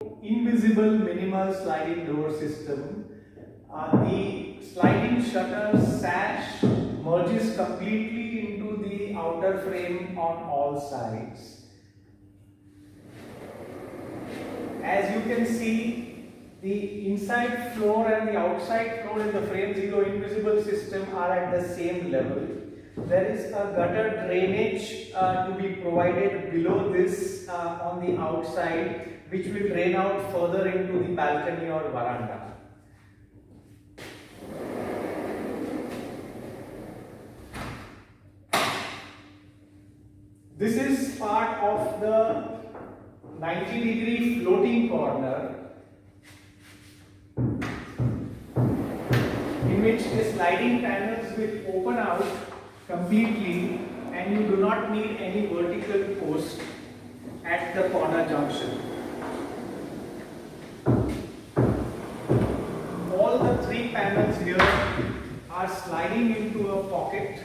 invisible minimal sliding door system. The sliding shutter sash merges completely into the outer frame on all sides. As you can see, the inside floor and the outside floor in the Framezero invisible system are at the same level. There is a gutter drainage to be provided below this on the outside, which will drain out further into the balcony or veranda. This is part of the 90-degree floating corner, in which the sliding panels will open out completely and you do not need any vertical post at the corner junction. All the three panels here are sliding into a pocket